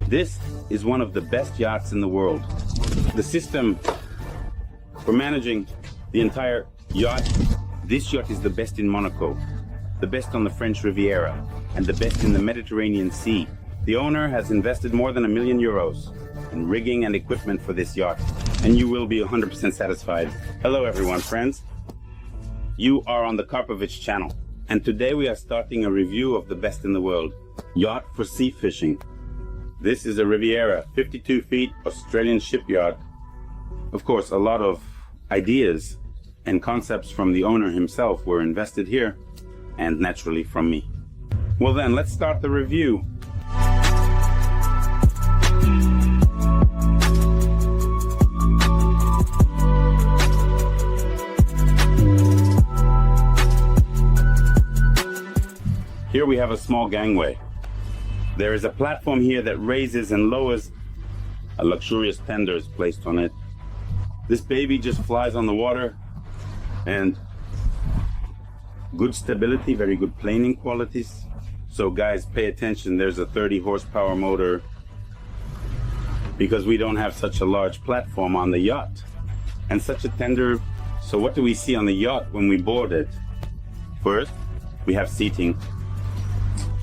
This is one of the best yachts in the world. The system for managing the entire yacht, this yacht is the best in Monaco, the best on the French Riviera, and the best in the Mediterranean Sea. The owner has invested more than €1 million in rigging and equipment for this yacht, and you will be 100% satisfied. Hello everyone, friends. You are on the Karpovich channel, and today we are starting a review of the best in the world, yacht for sea fishing. This is a Riviera, 52 feet Australian shipyard. Of course, a lot of ideas and concepts from the owner himself were invested here, and naturally from me. Well then, let's start the review. Here we have a small gangway. There is a platform here that raises and lowers. A luxurious tender is placed on it. This baby just flies on the water, and good stability, very good planing qualities. So guys, pay attention, there's a 30 horsepower motor because we don't have such a large platform on the yacht and such a tender. So what do we see on the yacht when we board it? First, we have seating.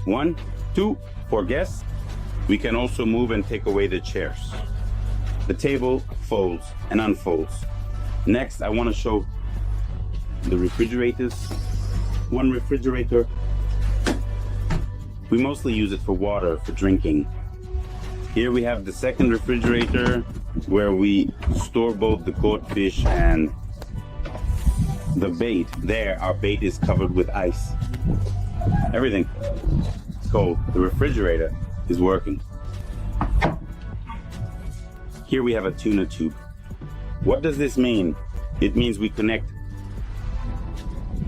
1, 2 for guests. We can also move and take away the chairs. The table folds and unfolds. Next, I want to show the refrigerators. One refrigerator. We mostly use it for water, for drinking. Here we have the second refrigerator where we store both the caught fish and the bait. There, our bait is covered with ice. Everything is cold. The refrigerator is working. Here we have a tuna tube. What does this mean? It means we connect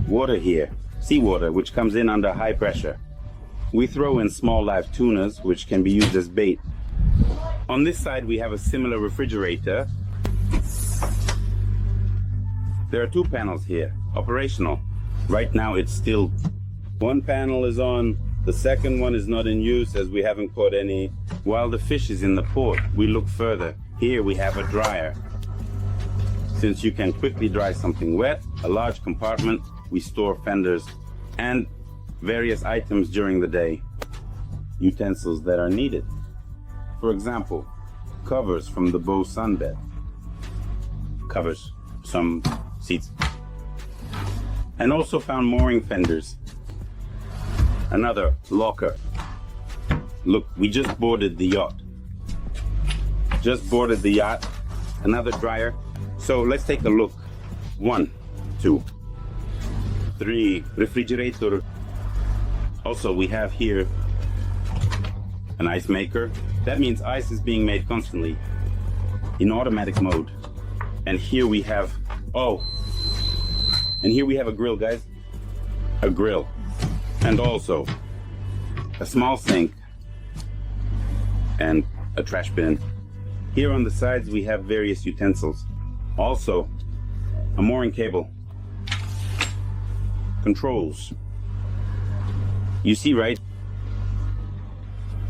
water here, seawater, which comes in under high pressure. We throw in small live tunas, which can be used as bait. On this side, we have a similar refrigerator. There are 2 panels here, operational. Right now, it's still. One panel is on, the second one is not in use as we haven't caught any. While the fish is in the port, we look further. Here we have a dryer. Since you can quickly dry something wet, a large compartment, we store fenders and various items during the day, utensils that are needed. For example, covers from the bow sunbed, covers some seats, and also found mooring fenders. Another locker. Look, we just boarded the yacht. Another dryer. So let's take a look. 1, 2, 3 refrigerator. Also, we have here an ice maker. That means ice is being made constantly in automatic mode. And here we have, a grill, guys. A grill. And also a small sink and a trash bin. Here on the sides we have various utensils. Also a mooring cable. Controls. You see, right?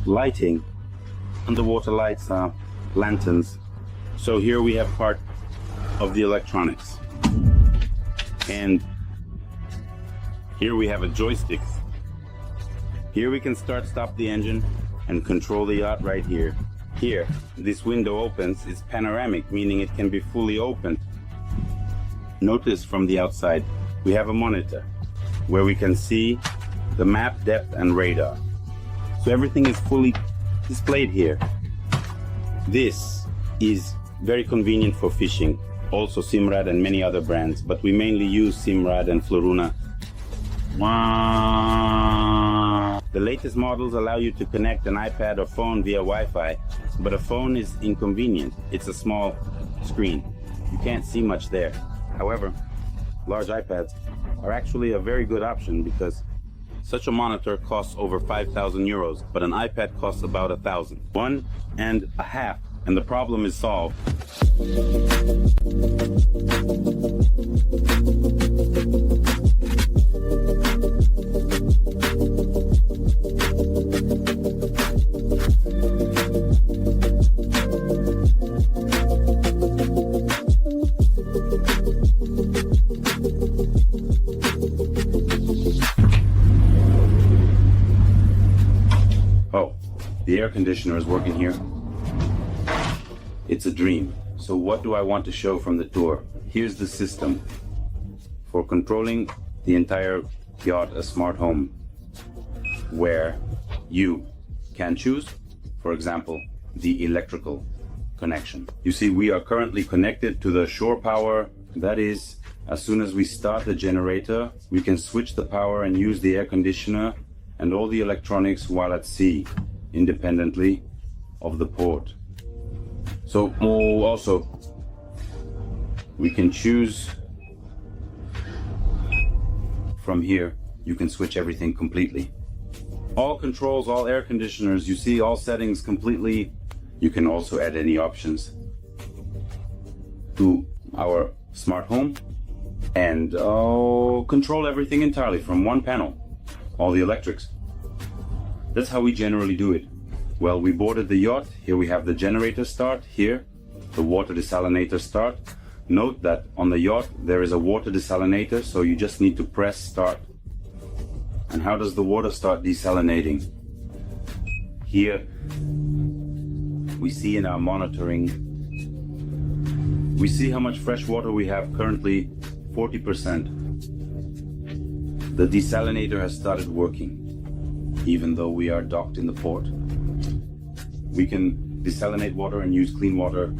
Lighting. Underwater lights, lanterns. So here we have part of the electronics. And here we have a joystick. Here we can stop the engine and control the yacht right here. Here, this window opens. It's panoramic, meaning it can be fully opened. Notice from the outside, we have a monitor where we can see the map, depth, and radar. So everything is fully displayed here. This is very convenient for fishing. Also Simrad and many other brands, but we mainly use Simrad and Floruna. The latest models allow you to connect an iPad or phone via Wi-Fi, but a phone is inconvenient. It's a small screen. You can't see much there. However, large iPads are actually a very good option because such a monitor costs over €5,000, but an iPad costs about 1,000. 1.5, and the problem is solved. air conditioner is working here. It's a dream. So what do I want to show from the tour? Here's the system for controlling the entire yacht, a smart home, where you can choose, for example, the electrical connection. You see, we are currently connected to the shore power. That is, as soon as we start the generator, we can switch the power and use the air conditioner and all the electronics while at sea, independently of the port. So also, we can choose from here. You can switch everything completely. All controls, all air conditioners, you see all settings completely. You can also add any options to our smart home and control everything entirely from one panel, all the electrics. That's how we generally do it. Well, we boarded the yacht. Here we have the generator start, here the water desalinator start. Note that on the yacht there is a water desalinator, so you just need to press start. And how does the water start desalinating? Here we see in our monitoring, we see how much fresh water we have currently, 40%. The desalinator has started working, even though we are docked in the port. We can desalinate water and use clean water.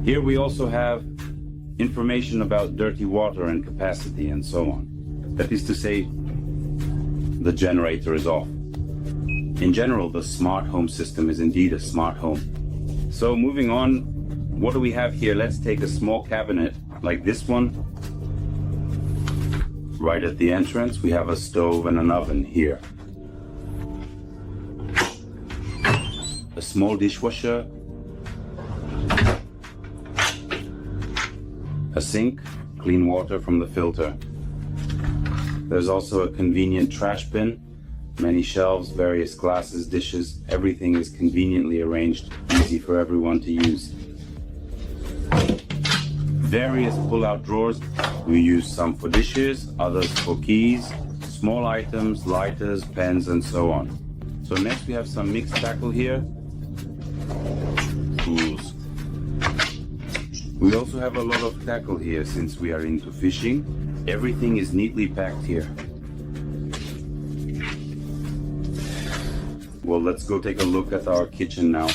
Here we also have information about dirty water and capacity and so on. That is to say, the generator is off. In general, the smart home system is indeed a smart home. So moving on, what do we have here? Let's take a small cabinet like this one. Right at the entrance, we have a stove and an oven here. A small dishwasher. A sink, clean water from the filter. There's also a convenient trash bin, many shelves, various glasses, dishes. Everything is conveniently arranged, easy for everyone to use. Various pull-out drawers. We use some for dishes, others for keys, small items, lighters, pens, and so on. So next we have some mixed tackle here. Tools. We also have a lot of tackle here since we are into fishing. Everything is neatly packed here. Well, let's go take a look at our kitchen now.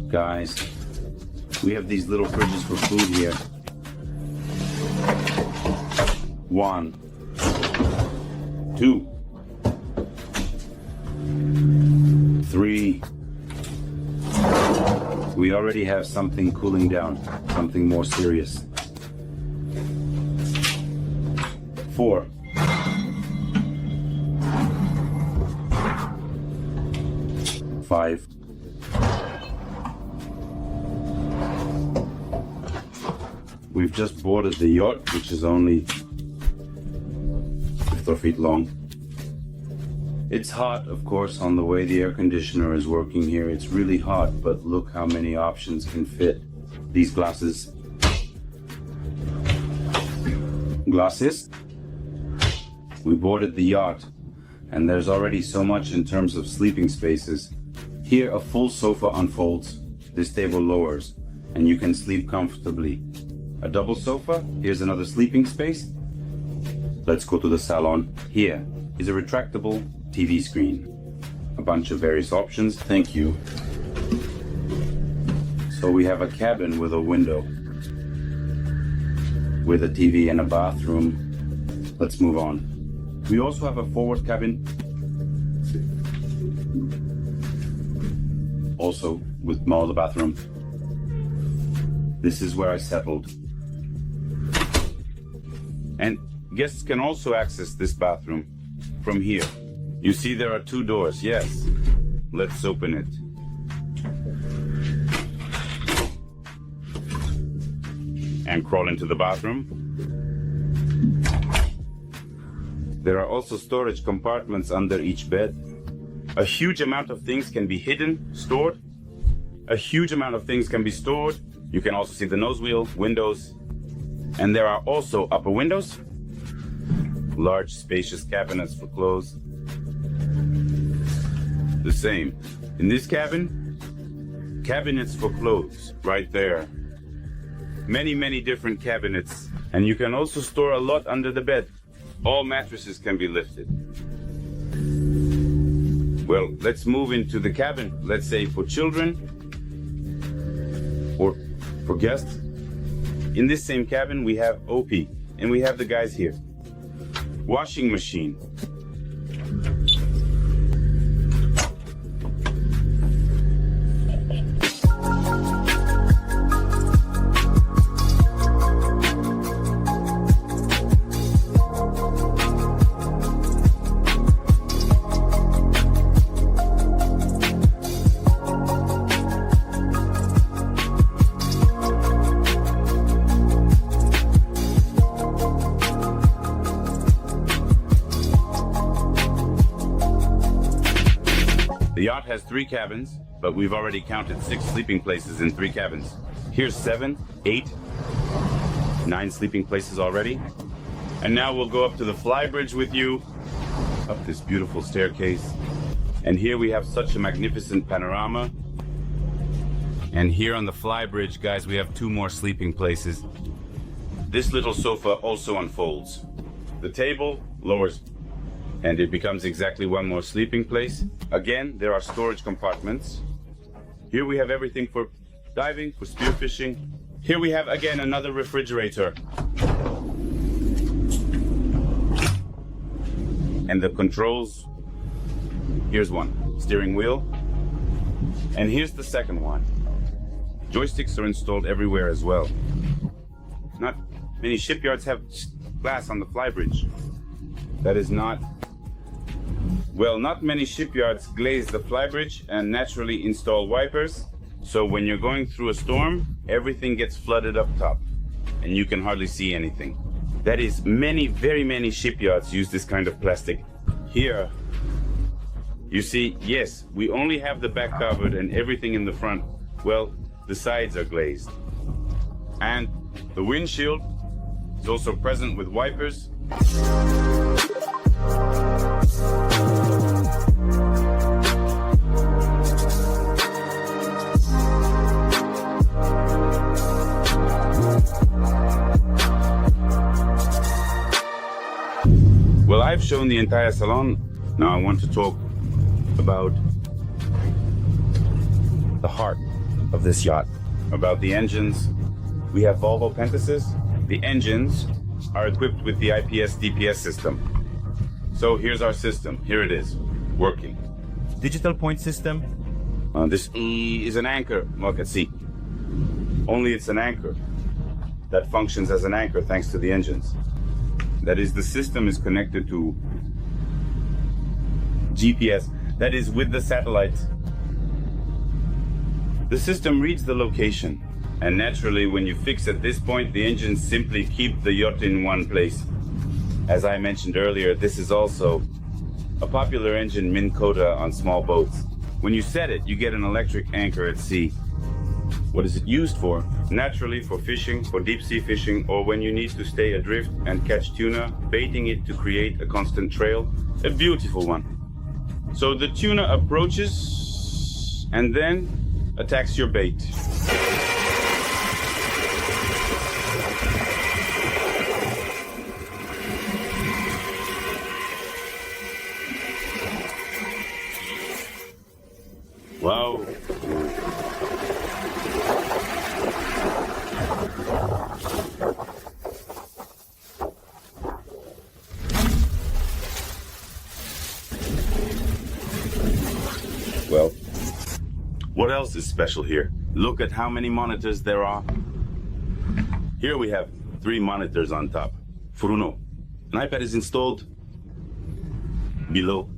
Guys, we have these little fridges for food here. 1, 2, 3. We already have something cooling down, something more serious. 4. 5. 'We've just boarded the yacht, which is only 50 feet long. It's hot, of course, on the way the air conditioner is working here. It's really hot, but look how many options can fit. These glasses. We boarded the yacht, and there's already so much in terms of sleeping spaces. Here, a full sofa unfolds. This table lowers, and you can sleep comfortably. A double sofa. Here's another sleeping space. Let's go to the salon. Here is a retractable TV screen. A bunch of various options. Thank you. So we have a cabin with a window, with a TV and a bathroom. Let's move on. We also have a forward cabin, also with the bathroom. This is where I settled. And guests can also access this bathroom from here. You see there are 2 doors, yes. Let's open it. And crawl into the bathroom. There are also storage compartments under each bed. A huge amount of things can be hidden, stored. A huge amount of things can be stored. You can also see the nose wheel, windows. And there are also upper windows. Large spacious cabinets for clothes. The same. In this cabin, cabinets for clothes, right there. Many different cabinets. And you can also store a lot under the bed. All mattresses can be lifted. Well, let's move into the cabin, let's say for children or for guests. In this same cabin, we have OP, and we have the guys here. Washing machine. The yacht has 3 cabins, but we've already counted 6 sleeping places in 3 cabins. Here's 7, 8, 9 sleeping places already. And now we'll go up to the flybridge with you, up this beautiful staircase. And here we have such a magnificent panorama. And here on the flybridge, guys, we have 2 more sleeping places. This little sofa also unfolds. The table lowers, and it becomes exactly 1 more sleeping place. Again, there are storage compartments. Here we have everything for diving, for spearfishing. Here we have, again, another refrigerator. And the controls. Here's one, steering wheel. And here's the second one. Joysticks are installed everywhere as well. Not many shipyards have glass on the flybridge. That is not... Well, not many shipyards glaze the flybridge and naturally install wipers. So when you're going through a storm, everything gets flooded up top and you can hardly see anything. That is, very many shipyards use this kind of plastic. Here, you see, yes, we only have the back covered and everything in the front. Well, the sides are glazed. And the windshield is also present with wipers. Well, I've shown the entire salon. Now I want to talk about the heart of this yacht, about the engines. We have Volvo Pentases. The engines are equipped with the IPS DPS system. So here's our system. Here it is, working. Digital point system. This is an anchor. Look at see. Only it's an anchor that functions as an anchor thanks to the engines. That is, the system is connected to GPS. That is, with the satellite. The system reads the location. And naturally, when you fix at this point, the engines simply keep the yacht in one place. As I mentioned earlier, this is also a popular engine Minn Kota on small boats. When you set it, you get an electric anchor at sea. What is it used for? Naturally for fishing, for deep sea fishing, or when you need to stay adrift and catch tuna, baiting it to create a constant trail. A beautiful one. So the tuna approaches and then attacks your bait. Wow. Well, what else is special here? Look at how many monitors there are. Here we have 3 monitors on top. Furuno. An iPad is installed. Below,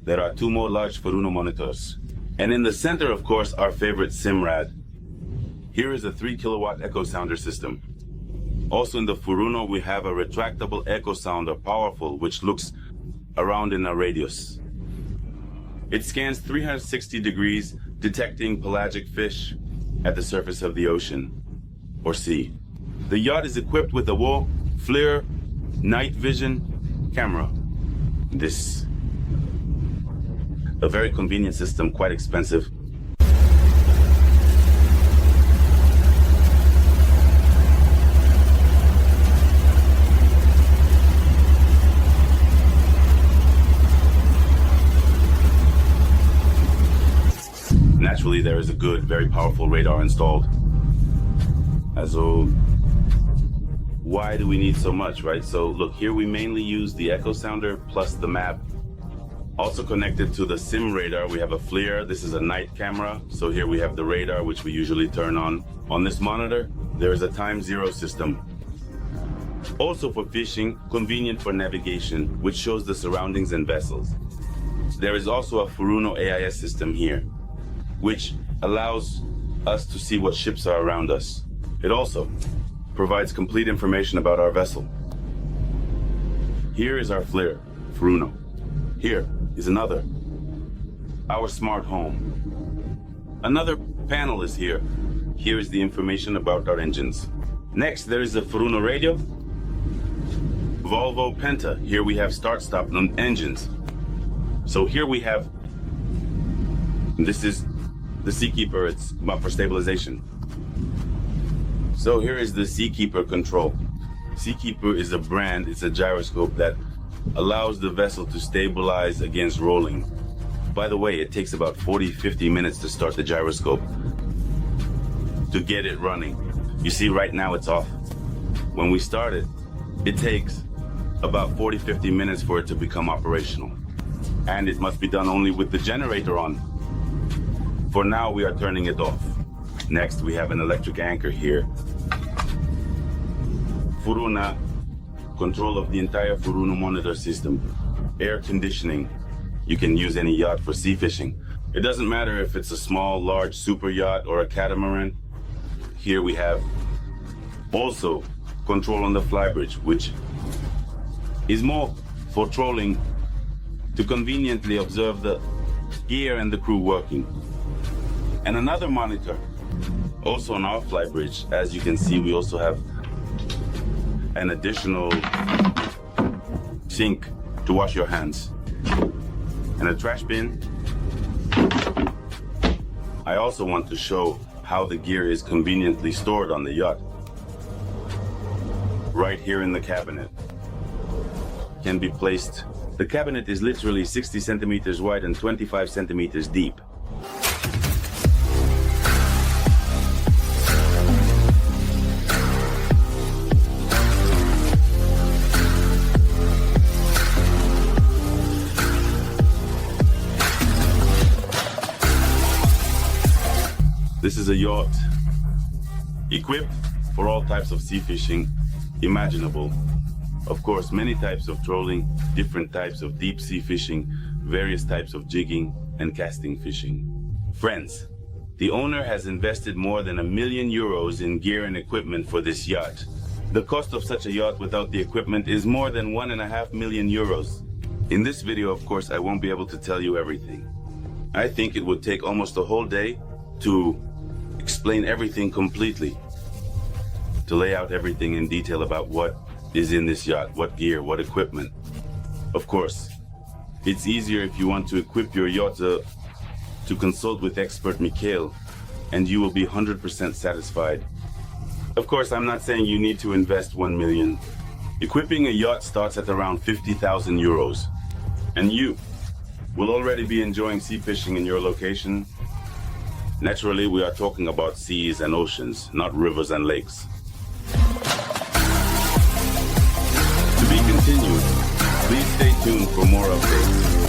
there are 2 more large Furuno monitors. And in the center, of course, our favorite Simrad. Here is a 3 kilowatt echo sounder system. Also in the Furuno, we have a retractable echo sounder, powerful, which looks around in a radius. It scans 360 degrees, detecting pelagic fish at the surface of the ocean or sea. The yacht is equipped with a WO FLIR night vision camera. A very convenient system, quite expensive. Naturally, there is a good, very powerful radar installed. Also, why do we need so much, right? So look, here we mainly use the echo sounder plus the map. Also connected to the sim radar, we have a FLIR. This is a night camera. So here we have the radar, which we usually turn on. On this monitor, there is a time zero system. Also for fishing, convenient for navigation, which shows the surroundings and vessels. There is also a Furuno AIS system here, which allows us to see what ships are around us. It also provides complete information about our vessel. Here is our FLIR, Furuno. Here is another, our smart home. Another panel is here. Here is the information about our engines. Next, there is a Furuno radio. Volvo Penta. Here we have start-stop engines. So here we have, this is the Seakeeper, it's about for stabilization. So here is the Seakeeper control. Seakeeper is a brand, it's a gyroscope that allows the vessel to stabilize against rolling. By the way, it takes about 40-50 minutes to start the gyroscope to get it running. You see right now it's off. When we start it, it takes about 40-50 minutes for it to become operational. And it must be done only with the generator on. For now, we are turning it off. Next, we have an electric anchor here. Furuna, control of the entire Furuno monitor system. Air conditioning. You can use any yacht for sea fishing. It doesn't matter if it's a small, large super yacht or a catamaran. Here we have also control on the flybridge, which is more for trolling to conveniently observe the gear and the crew working. And another monitor, also on our flybridge. As you can see, we also have an additional sink to wash your hands and a trash bin. I also want to show how the gear is conveniently stored on the yacht. Right here in the cabinet. Can be placed. The cabinet is literally 60 centimeters wide and 25 centimeters deep. This is a yacht equipped for all types of sea fishing imaginable. Of course, many types of trolling, different types of deep sea fishing, various types of jigging and casting fishing. Friends, the owner has invested more than €1 million in gear and equipment for this yacht. The cost of such a yacht without the equipment is more than €1.5 million. In this video, of course, I won't be able to tell you everything. I think it would take almost a whole day to explain everything completely, to lay out everything in detail about what is in this yacht, what gear, what equipment. Of course, it's easier if you want to equip your yacht to consult with expert Mikhail, and you will be 100% satisfied. Of course, I'm not saying you need to invest 1 million. Equipping a yacht starts at around €50,000, and you will already be enjoying sea fishing in your location. Naturally, we are talking about seas and oceans, not rivers and lakes. To be continued, please stay tuned for more updates.